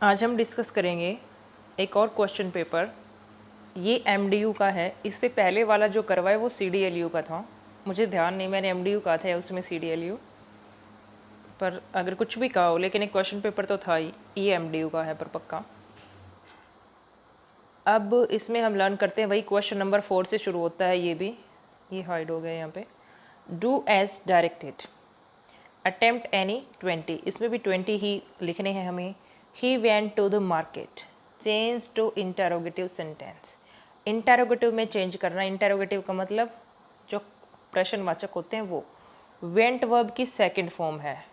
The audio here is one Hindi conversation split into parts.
आज हम डिस्कस करेंगे एक और क्वेश्चन पेपर। ये एमडीयू का है। इससे पहले वाला जो करवाए वो सीडीएलयू का था। मुझे ध्यान नहीं मैंने एमडीयू कहा था या उसमें सीडीएलयू, पर अगर कुछ भी कहा हो, लेकिन एक क्वेश्चन पेपर तो था ही। ये एमडीयू का है पर पक्का। अब इसमें हम लर्न करते हैं वही क्वेश्चन नंबर 4 से शुरू होता है। ये हाइड हो गया यहाँ पे। Do as directed, attempt any 20। इसमें भी 20 ही लिखने हैं हमें। He went to the market, change to interrogative sentence. Interrogative में चेंज करना। इंटरोगेटिव का मतलब जो प्रश्नवाचक होते हैं वो। वेंट वर्ब की सेकंड फॉर्म है।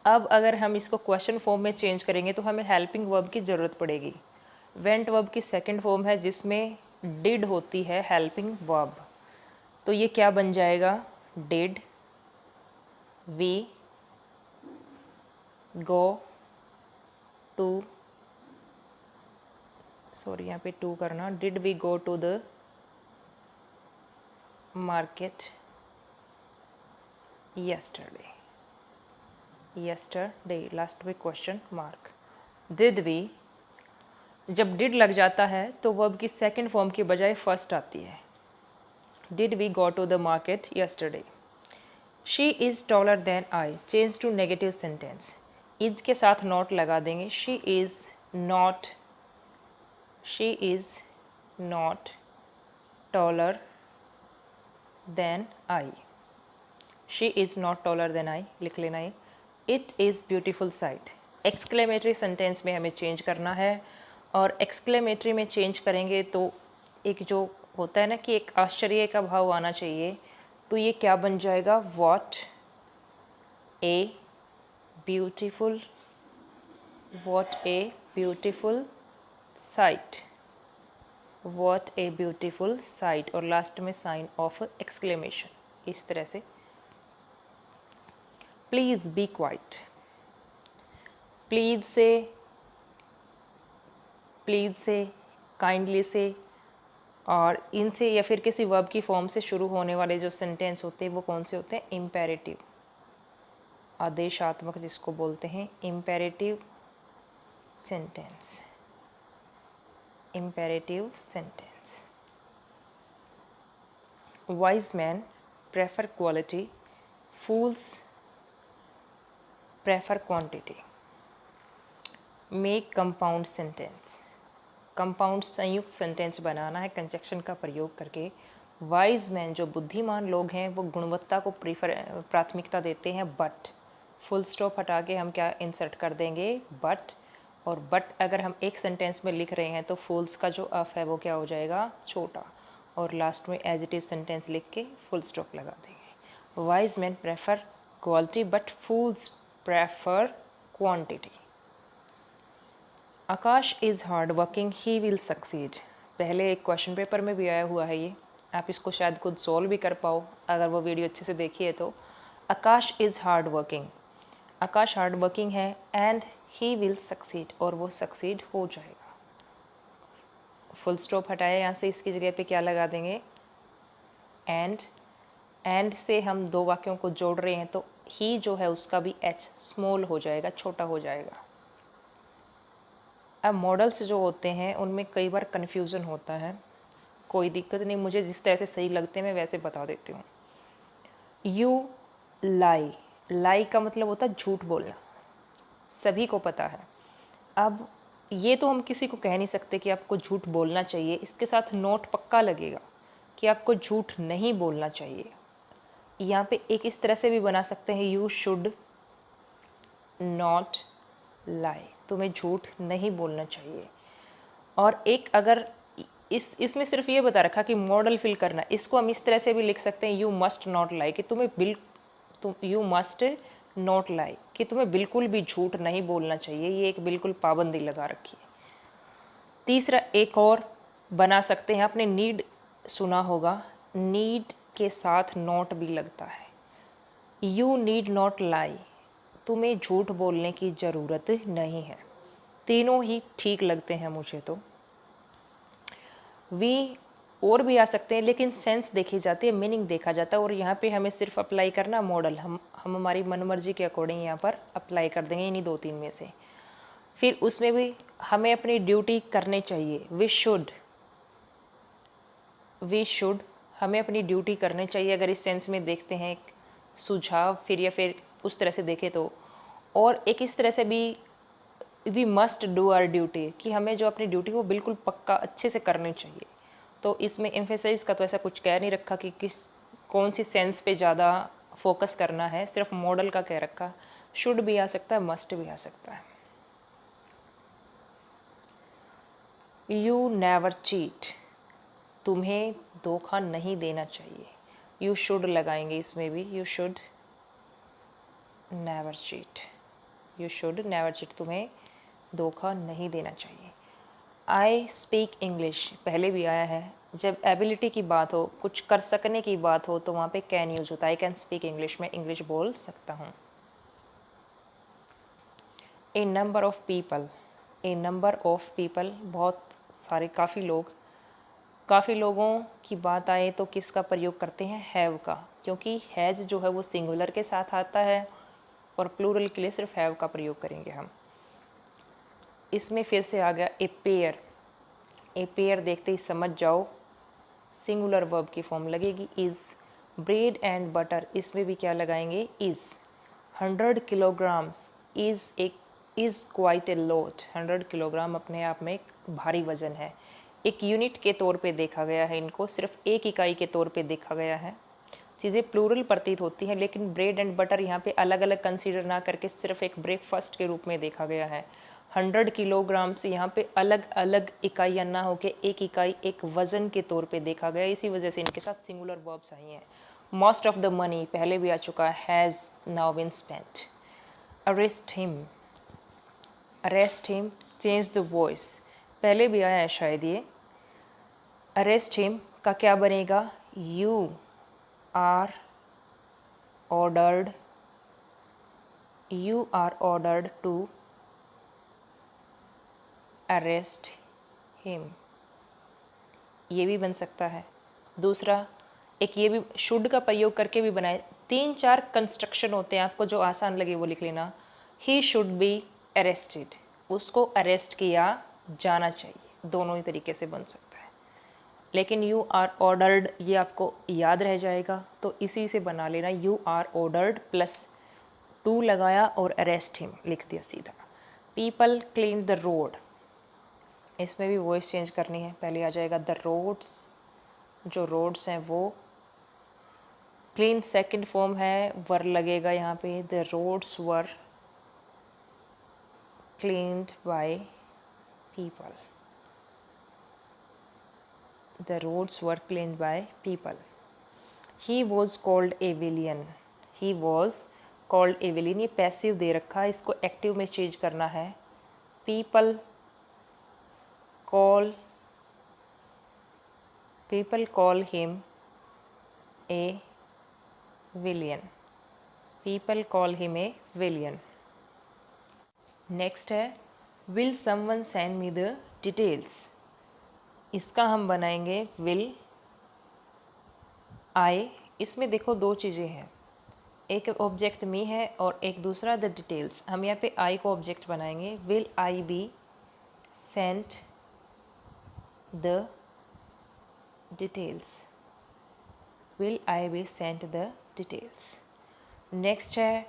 अब अगर हम इसको क्वेश्चन फॉर्म में चेंज करेंगे तो हमें हेल्पिंग वर्ब की ज़रूरत पड़ेगी। वेंट वर्ब की सेकंड फॉर्म है जिसमें डिड होती है हेल्पिंग वर्ब। तो ये क्या बन जाएगा? Did we go to, sorry यहाँ पे टू करना, did we go to the market yesterday, लास्ट में क्वेश्चन मार्क। डिड वी, जब डिड लग जाता है तो वर्ब की सेकंड फॉर्म की बजाय फर्स्ट आती है। Did we go to the market yesterday। She is taller than I, change to negative sentence. Is के साथ नॉट लगा देंगे। She is not taller than I. She is not taller than I लिख लेना है। It is beautiful sight. Exclamatory sentence में हमें चेंज करना है, और एक्सक्लेमेटरी में चेंज करेंगे तो एक जो होता है ना कि एक आश्चर्य का भाव आना चाहिए, तो ये क्या बन जाएगा? What a beautiful sight. What a beautiful sight, और लास्ट में साइन ऑफ एक्सक्लेमेशन। इस तरह से प्लीज़ बी क्वाइट। प्लीज़ से काइंडली से और इनसे या फिर किसी वर्ब की फॉर्म से शुरू होने वाले जो सेंटेंस होते हैं वो कौन से होते हैं? इम्पेरेटिव, आदेशात्मक जिसको बोलते हैं imperative sentence. Wise man prefer quality, fools prefer quantity. Make compound sentence, compound संयुक्त सेंटेंस बनाना है कंजक्शन का प्रयोग करके। वाइज मैन जो बुद्धिमान लोग हैं वो गुणवत्ता को प्राथमिकता देते हैं, बट फुल स्टॉप हटा के हम क्या इंसर्ट कर देंगे? बट। और बट अगर हम एक सेंटेंस में लिख रहे हैं तो फूल्स का जो अफ है वो क्या हो जाएगा? छोटा, और लास्ट में एज इट इज़ सेंटेंस लिख के फुल स्टॉप लगा देंगे। Wise man prefer quality but fools prefer quantity. Akash is hard working, he will succeed. पहले एक क्वेश्चन पेपर में भी आया हुआ है ये, आप इसको शायद खुद सॉल्व भी कर पाओ अगर वो वीडियो अच्छे से देखी है तो। Akash is hard working, Akash hard working है, एंड ही विल सक्सीड, और वो सक्सीड हो जाएगा। फुल स्टॉप हटाया यहाँ से, इसकी जगह पे क्या लगा देंगे? एंड से हम दो वाक्यों को जोड़ रहे हैं तो ही जो है उसका भी एच स्मॉल हो जाएगा, छोटा हो जाएगा। अब मॉडल्स जो होते हैं उनमें कई बार कन्फ्यूज़न होता है, कोई दिक्कत नहीं, मुझे जिस तरह से सही लगते हैं मैं वैसे बता देती हूँ। यू लाई का मतलब होता है झूठ बोलना, सभी को पता है। अब ये तो हम किसी को कह नहीं सकते कि आपको झूठ बोलना चाहिए, इसके साथ नोट पक्का लगेगा कि आपको झूठ नहीं बोलना चाहिए। यहाँ पे एक इस तरह से भी बना सकते हैं, यू शुड नॉट लाई, तुम्हें झूठ नहीं बोलना चाहिए। और एक अगर इसमें सिर्फ ये बता रखा कि मॉडल फिल करना, इसको हम इस तरह से भी लिख सकते हैं, यू मस्ट नॉट लाई, कि यू मस्ट नॉट लाई, कि तुम्हें बिल्कुल भी झूठ नहीं बोलना चाहिए। ये एक बिल्कुल पाबंदी लगा रखी है। तीसरा एक और बना सकते हैं, आपने नीड सुना होगा, नीड के साथ नॉट भी लगता है। यू नीड नॉट लाई, तुम्हें झूठ बोलने की ज़रूरत नहीं है। तीनों ही ठीक लगते हैं मुझे तो। वी और भी आ सकते हैं, लेकिन सेंस देखी जाती है, मीनिंग देखा जाता है, और यहाँ पे हमें सिर्फ अप्लाई करना मॉडल, हम हमारी मनमर्जी के अकॉर्डिंग यहाँ पर अप्लाई कर देंगे इन्हीं दो तीन में से। फिर उसमें भी हमें अपनी ड्यूटी करनी चाहिए, वी शुड हमें अपनी ड्यूटी करनी चाहिए, अगर इस सेंस में देखते हैं एक सुझाव फिर, या फिर उस तरह से देखें तो। और एक इस तरह से भी we must do our duty, कि हमें जो अपनी ड्यूटी वो बिल्कुल पक्का अच्छे से करनी चाहिए। तो इसमें एम्फेसाइज का तो ऐसा कुछ कह नहीं रखा कि कौन सी सेंस पे ज़्यादा फोकस करना है, सिर्फ मॉडल का कह रखा। शुड भी आ सकता है, मस्ट भी आ सकता है। यू नेवर चीट, तुम्हें धोखा नहीं देना चाहिए। यू शुड लगाएंगे इसमें भी, you should never cheat, you should never cheat, तुम्हें धोखा नहीं देना चाहिए। आई स्पीक इंग्लिश पहले भी आया है, जब एबिलिटी की बात हो, कुछ कर सकने की बात हो, तो वहाँ पे कैन यूज होता है। आई कैन स्पीक इंग्लिश, मैं इंग्लिश बोल सकता हूँ। A number of people, a number of people, बहुत सारे, काफ़ी लोगों की बात आए तो किसका प्रयोग करते हैं, हैव का, क्योंकि हैज़ जो है वो सिंगुलर के साथ आता है और प्लूरल के लिए सिर्फ हैव का प्रयोग करेंगे हम। इसमें फिर से आ गया ए पेयर, ए पेयर देखते ही समझ जाओ सिंगुलर वर्ब की फॉर्म लगेगी इज़। ब्रेड एंड बटर, इसमें भी क्या लगाएंगे, is. 100 kilograms, is quite a lot, 100 kilogram अपने आप में एक भारी वजन है। एक यूनिट के तौर पे देखा गया है इनको, सिर्फ एक इकाई के तौर पे देखा गया है। चीज़ें प्लूरल प्रतीत होती हैं, लेकिन ब्रेड एंड बटर यहाँ पे अलग अलग कंसीडर ना करके सिर्फ एक ब्रेकफास्ट के रूप में देखा गया है। 100 किलोग्राम से यहाँ पे अलग अलग इकाइयाँ ना होके एक इकाई एक वज़न के तौर पे देखा गया, इसी वजह से इनके साथ सिंगुलर वर्ब्स आई हैं। मोस्ट ऑफ द मनी पहले भी आ चुका है, has now been spent. Arrest him, change the voice, पहले भी आया है शायद ये। अरेस्ट हिम का क्या बनेगा, you are ordered to arrest him, ये भी बन सकता है। दूसरा एक ये भी शुड का प्रयोग करके भी बनाए। 3-4 कंस्ट्रक्शन होते हैं, आपको जो आसान लगे वो लिख लेना। ही शुड बी अरेस्टेड, उसको अरेस्ट किया जाना चाहिए, दोनों ही तरीके से बन सकता है। लेकिन यू आर ऑर्डर्ड ये आपको याद रह जाएगा, तो इसी से बना लेना, you are ordered plus to लगाया और अरेस्ट हिम लिख दिया सीधा। पीपल क्लीन द रोड, इसमें भी वॉइस चेंज करनी है, पहले आ जाएगा द रोड्स, जो रोड्स हैं वो। क्लीन सेकंड फॉर्म है, वर लगेगा यहाँ पे, the roads were cleaned by people, the roads were cleaned by people. He was called a villain, he was called a villain, ये पैसिव दे रखा है, इसको एक्टिव में चेंज करना है। people call him a villain, people call him a villain। Next है will someone send me the details, इसका हम बनाएंगे विल आई। इसमें देखो दो चीज़ें हैं, एक ऑब्जेक्ट मी है और एक दूसरा द डिटेल्स। हम यहाँ पे आई को ऑब्जेक्ट बनाएंगे, will I be sent the details, will I be sent the details. Next है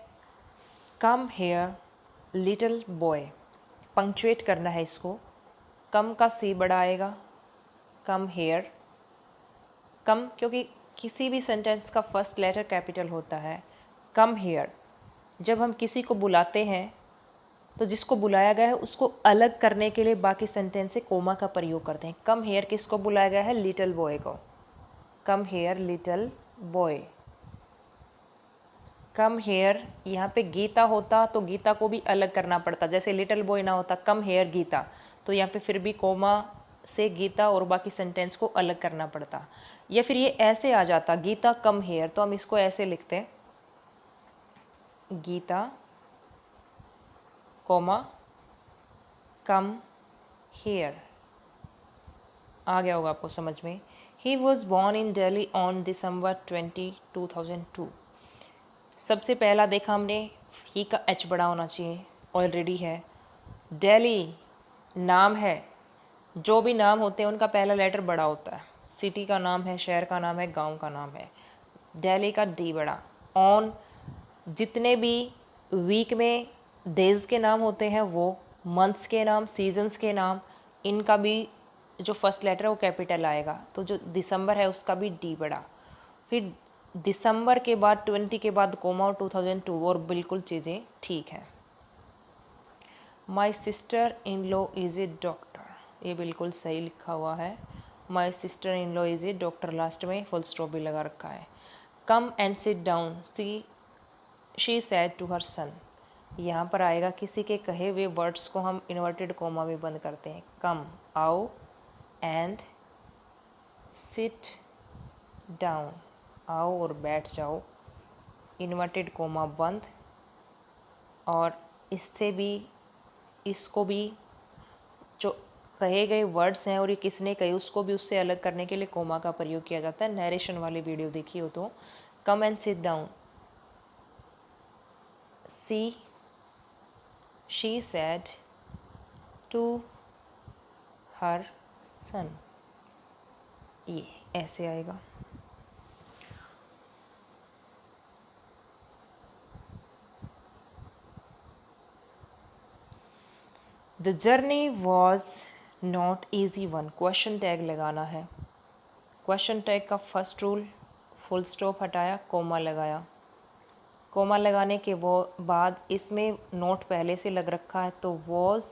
come here little boy, punctuate करना है इसको, कम का सी बड़ा आएगा, कम हेयर, कम क्योंकि किसी भी सेंटेंस का फर्स्ट लेटर कैपिटल होता है। कम हेयर, जब हम किसी को बुलाते हैं तो जिसको बुलाया गया है उसको अलग करने के लिए बाकी सेंटेंस से कोमा का प्रयोग करते हैं। कम हेयर किसको बुलाया गया है, लिटिल बॉय को, कम here little boy. Come here यहाँ पे गीता होता तो गीता को भी अलग करना पड़ता, जैसे लिटिल बॉय ना होता कम हेयर गीता, तो यहाँ पे फिर भी कोमा से गीता और बाकी सेंटेंस को अलग करना पड़ता। या फिर ये ऐसे आ जाता गीता कम हेयर, तो हम इसको ऐसे लिखते हैं, गीता कोमा कम हेयर। आ गया होगा आपको समझ में। He was born in Delhi on December 20, 2002। सबसे पहला देखा हमने ही का एच बड़ा होना चाहिए, ऑलरेडी है। दिल्ली नाम है, जो भी नाम होते हैं उनका पहला लेटर बड़ा होता है। सिटी का नाम है, शहर का नाम है, गांव का नाम है। दिल्ली का डी बड़ा। ऑन, जितने भी वीक में डेज के नाम होते हैं वो, मंथ्स के नाम, सीजन्स के नाम, इनका भी जो फर्स्ट लेटर है वो कैपिटल आएगा। तो जो दिसंबर है उसका भी डी बड़ा। फिर दिसंबर के बाद 20 के बाद कोमा और 2002, और बिल्कुल चीज़ें ठीक हैं। My sister in law is a doctor, ये बिल्कुल सही लिखा हुआ है। My sister in law is a doctor, last में फुल स्टॉप भी लगा रखा है। Come and sit down, she said to her son, यहाँ पर आएगा किसी के कहे हुए वर्ड्स को हम इन्वर्टेड कोमा में बंद करते हैं। कम, आओ, एंड सिट डाउन, आओ और बैठ जाओ, इन्वर्टेड कोमा बंद। और इससे भी, इसको भी, जो कहे गए वर्ड्स हैं और ये किसने कहे उसको भी उससे अलग करने के लिए कोमा का प्रयोग किया जाता है। नरेशन वाली वीडियो देखी हो तो। Come and sit down, she said to her son, ये ऐसे आएगा। The journey was not easy one, question tag लगाना है। क्वेश्चन टैग का फर्स्ट रूल, फुल स्टॉप हटाया, कोमा लगाया। कोमा लगाने के बाद इसमें नोट पहले से लग रखा है तो वॉज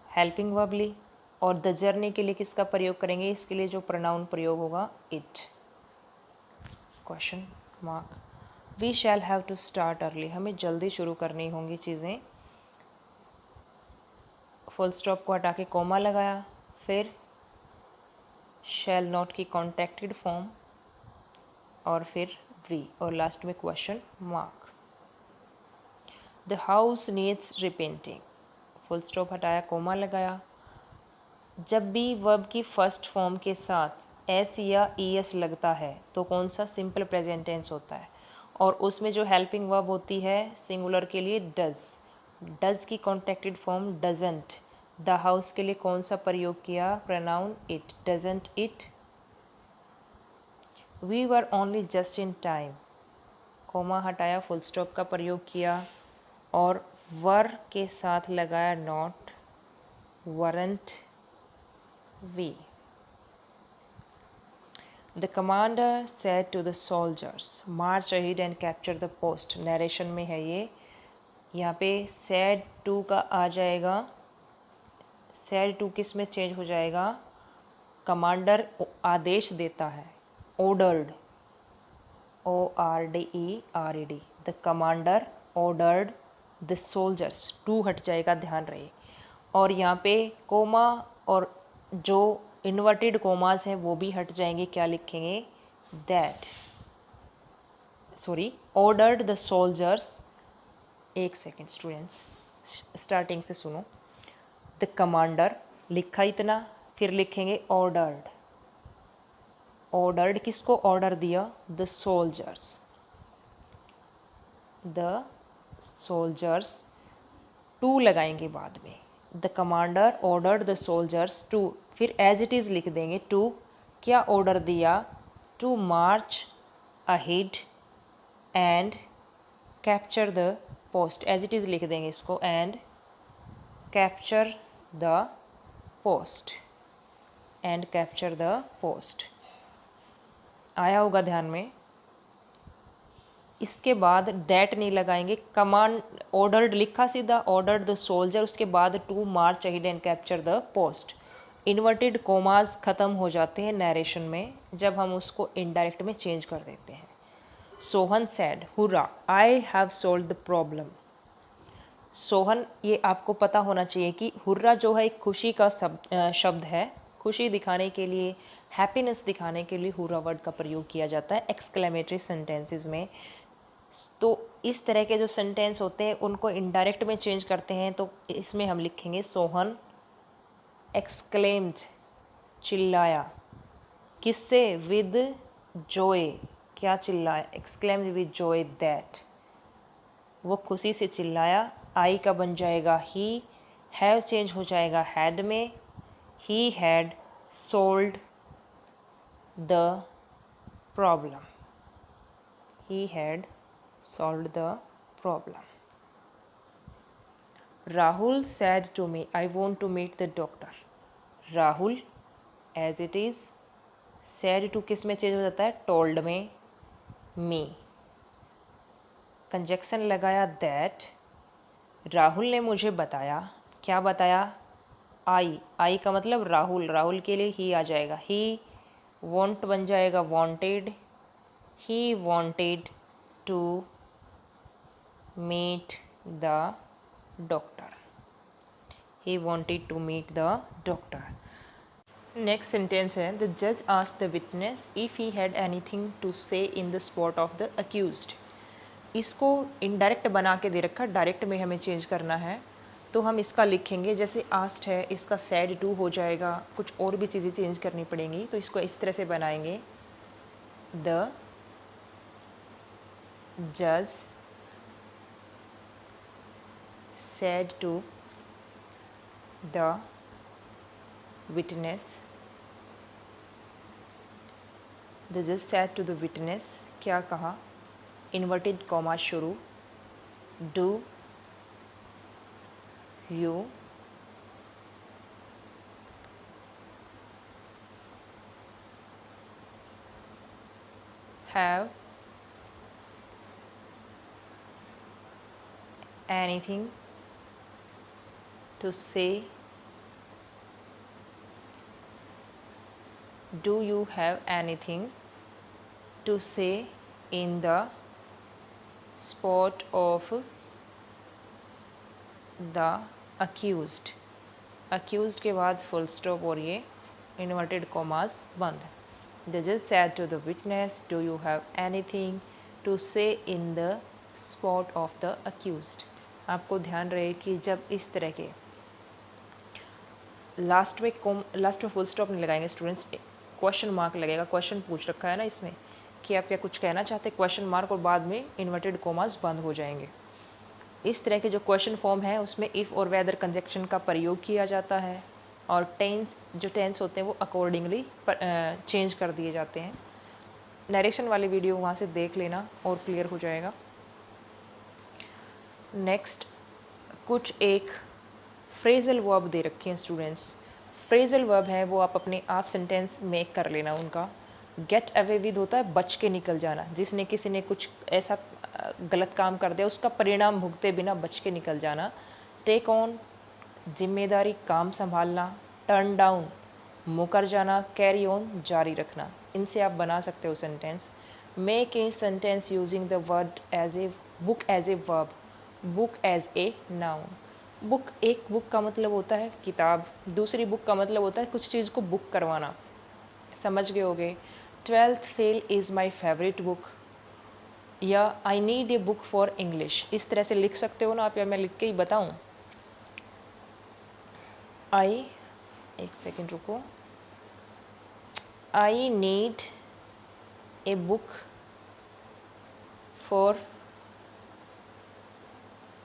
हेल्पिंग वर्ब ली, और द जर्नी के लिए किसका प्रयोग करेंगे, इसके लिए जो प्रोनाउन प्रयोग होगा it. Question mark. We shall have to start early, हमें जल्दी शुरू करनी होंगी चीज़ें। फुल स्टॉप को हटा के कोमा लगाया, फिर शैल नॉट की कॉन्ट्रैक्टेड फॉर्म, और फिर वी, और लास्ट में question mark. The house needs repenting, full stop हटाया, कोमा लगाया। जब भी वर्ब की फर्स्ट फॉर्म के साथ एस या ई एस लगता है तो कौन सा सिंपल प्रेजेंट टेंस होता है, और उसमें जो हेल्पिंग वर्ब होती है सिंगुलर के लिए डज, डज की contracted form doesn't. The house के लिए कौन सा प्रयोग किया, pronoun it, doesn't it. We were only just in time, comma हटाया, फुल स्टॉप का प्रयोग किया, और वर के साथ लगाया not, weren't we. The commander said to the soldiers, march ahead and capture the post, narration में है ये। यहाँ पे सेड टू का आ जाएगा, सेड टू किस में चेंज हो जाएगा, कमांडर आदेश देता है, ordered, ORDERED, the commander ordered the soldiers, to हट जाएगा, ध्यान रहे। और यहाँ पे कोमा और जो इन्वर्टेड कोमास हैं वो भी हट जाएंगे, क्या लिखेंगे, that, sorry, ordered the soldiers. एक सेकेंड स्टूडेंट्स, स्टार्टिंग से सुनो। द कमांडर लिखा इतना, फिर लिखेंगे ऑर्डर्ड, ऑर्डर्ड किसको ऑर्डर दिया, the soldiers, the soldiers, to लगाएंगे बाद में। The commander ordered the soldiers to, फिर एज इट इज़ लिख देंगे, टू क्या ऑर्डर दिया, to march ahead and capture the post, as it is लिख देंगे इसको, and capture the post, and capture the post, आया होगा ध्यान में। इसके बाद दैट नहीं लगाएंगे, कमांड ऑर्डर्ड लिखा सीधा, ऑर्डर्ड द सोल्जर, उसके बाद to march ahead and capture the post. Inverted commas ख़त्म हो जाते हैं नरेशन में जब हम उसको इनडायरेक्ट में चेंज कर देते हैं। Sohan sad, hurrah, I have solve the problem. Sohan, ये आपको पता होना चाहिए कि हुर्रा जो है एक खुशी का शब्द है, खुशी दिखाने के लिए, हैप्पीनेस दिखाने के लिए हुर्रा वर्ड का प्रयोग किया जाता है एक्सक्लेमेटरी सेंटेंसेस में। तो इस तरह के जो सेंटेंस होते हैं उनको इनडायरेक्ट में चेंज करते हैं, तो इसमें हम लिखेंगे सोहन एक्सक्लेम्ड, चिल्लाया, किससे, विद जॉय, क्या चिल्लाया, एक्सक्लेम्ड विद जॉय दैट, वो खुशी से चिल्लाया। आई का बन जाएगा ही, हैव चेंज हो जाएगा हैड में, he had solved the problem, he had solved the problem. Rahul said to me, I want to meet the doctor. Rahul as it is, said to किस में चेंज हो जाता है, told में, me, कंजक्शन लगाया that, राहुल ने मुझे बताया, क्या बताया, आई का मतलब राहुल, राहुल के लिए ही आ जाएगा, ही, want बन जाएगा wanted, he wanted to meet the doctor, he wanted to meet the doctor। Next sentence है, द जज asked the witness if he had anything to say in the spot of the accused. इसको इनडायरेक्ट बना के दे रखा, डायरेक्ट में हमें चेंज करना है, तो हम इसका लिखेंगे जैसे आस्क्ड है, इसका सैड टू हो जाएगा, कुछ और भी चीज़ें चेंज करनी पड़ेंगी, तो इसको इस तरह से बनाएंगे, द जज said to the witness, the judge said to the witness, क्या कहा, इन्वर्टेड कॉमा शुरू, do you have anything to say, do you have anything to say in the spot of the accused, accused के बाद फुल स्टॉप और ये इन्वर्टेड कॉमास बंद। The judge said to the witness, do you have anything to say in the spot of the accused। आपको ध्यान रहे कि जब इस तरह के लास्ट में फुल स्टॉप नहीं लगाएंगे स्टूडेंट्स, क्वेश्चन मार्क लगेगा, क्वेश्चन पूछ रखा है ना इसमें कि आप क्या कुछ कहना चाहते हैं, क्वेश्चन मार्क, और बाद में इन्वर्टेड कॉमास बंद हो जाएंगे। इस तरह के जो क्वेश्चन फॉर्म है उसमें इफ़ और वेदर कंजक्शन का प्रयोग किया जाता है, और टेंस होते हैं वो अकॉर्डिंगली चेंज कर दिए जाते हैं। नरेशन वाली वीडियो वहाँ से देख लेना और क्लियर हो जाएगा। नेक्स्ट कुछ एक फ्रेजल वर्ब दे रखे हैं स्टूडेंट्स। फ्रेजल वर्ब है वो आप अपने आप सेंटेंस मेक कर लेना उनका। गेट अवे विद होता है बच के निकल जाना, जिसने किसी ने कुछ ऐसा गलत काम कर दिया उसका परिणाम भुगते बिना बच के निकल जाना। टेक ऑन जिम्मेदारी, काम संभालना। टर्न डाउन मुकर जाना। कैरी ऑन जारी रखना। इनसे आप बना सकते हो sentence. Make a sentence using the word as a book as a verb, book as a noun. Book, एक बुक का मतलब होता है किताब, दूसरी बुक का मतलब होता है कुछ चीज़ को बुक करवाना, समझ गए होगे। 12th fail is my favourite book, या I need a book for English, इस तरह से लिख सकते हो ना आप, या मैं लिख के ही बताऊँ। एक सेकेंड रुको। आई need a book for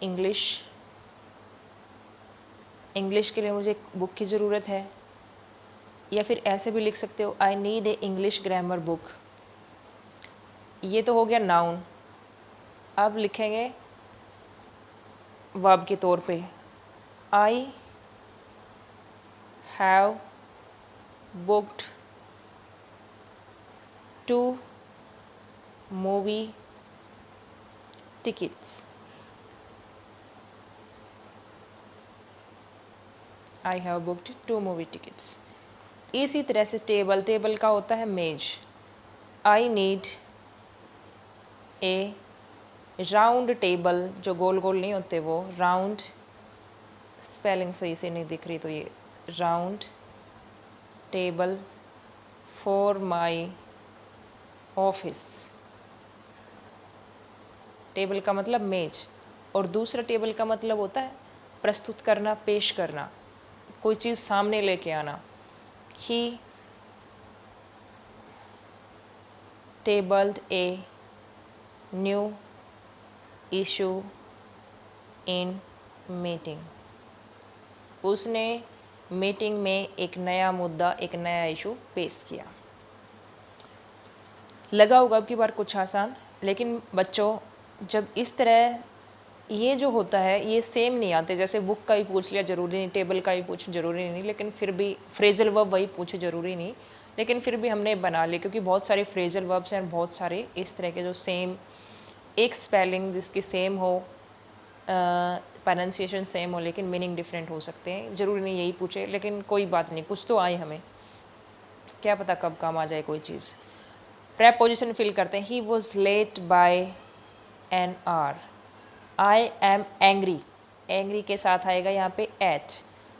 English, English के लिए मुझे एक बुक की ज़रूरत है। या फिर ऐसे भी लिख सकते हो, आई नीड ए इंग्लिश ग्रामर बुक। ये तो हो गया नाउन। अब लिखेंगे वर्ब के तौर पे, I have booked 2 movie tickets. I have booked 2 movie tickets. इसी तरह से टेबल, टेबल का होता है मेज। आई नीड ए राउंड टेबल, जो गोल गोल नहीं होते वो राउंड, स्पेलिंग सही से नहीं दिख रही तो ये round table for my office. Table का मतलब मेज, और दूसरा टेबल का मतलब होता है प्रस्तुत करना, पेश करना, कोई चीज़ सामने लेके आना। He tabled a new issue in meeting. उसने मीटिंग में एक नया मुद्दा, एक नया इशू पेश किया। लगा होगा अब की बार कुछ आसान, लेकिन बच्चों जब इस तरह ये जो होता है ये सेम नहीं आते, जैसे बुक का ही पूछ लिया ज़रूरी नहीं, टेबल का ही पूछ जरूरी नहीं, लेकिन फिर भी फ्रेजल वर्ब वही पूछे ज़रूरी नहीं, लेकिन फिर भी हमने बना लिए क्योंकि बहुत सारे फ्रेजल वर्ब्स हैं और बहुत सारे इस तरह के जो सेम एक स्पेलिंग जिसकी सेम हो, प्रोनाउंसिएशन सेम हो, लेकिन मीनिंग डिफरेंट हो सकते हैं। ज़रूरी नहीं यही पूछे, लेकिन कोई बात नहीं, कुछ तो आए हमें, क्या पता कब काम आ जाए कोई चीज़। प्रेपोजिशन फिल करते हैं। He was late by an hour. I am angry, angry के साथ आएगा यहाँ पे at.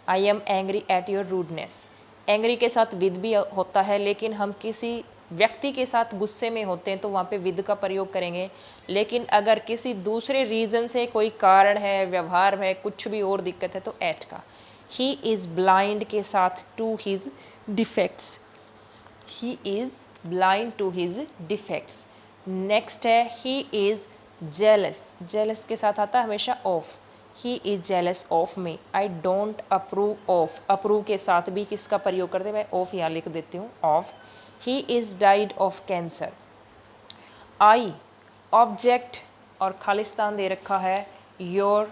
I am angry at your rudeness. Angry के साथ विद भी होता है, लेकिन हम किसी व्यक्ति के साथ गुस्से में होते हैं तो वहाँ पे विद का प्रयोग करेंगे, लेकिन अगर किसी दूसरे रीज़न से कोई कारण है, व्यवहार है, कुछ भी और दिक्कत है तो एट का। ही इज़ ब्लाइंड के साथ to his defects. He is blind to his defects. Next है ही इज़ जेलस, जेलस के साथ आता है हमेशा of. He is jealous of me. I don't approve of, approve के साथ भी किसका प्रयोग करते हैं, मैं ऑफ यहाँ लिख देती हूँ, of. He is died of cancer. I object और खालिस्तान दे रखा है योर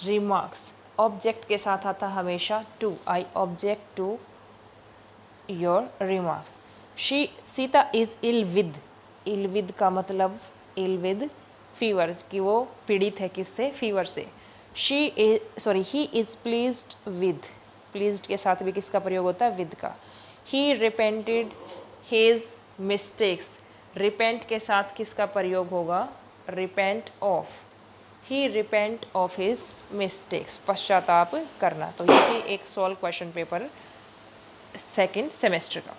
रिमार्क्स, ऑब्जेक्ट के साथ आता हमेशा to. I object to your remarks. Sita is ill with, ill with का मतलब इल विद फीवर, कि वो पीड़ित है किससे, फीवर से। He is pleased with, pleased के साथ भी किसका प्रयोग होता है, विद का। ही रिपेंटेड हिज मिस्टेक्स, रिपेंट के साथ किसका प्रयोग होगा, repent of. He repent of his mistakes, पश्चाताप करना। तो ये एक solve question paper second semester का।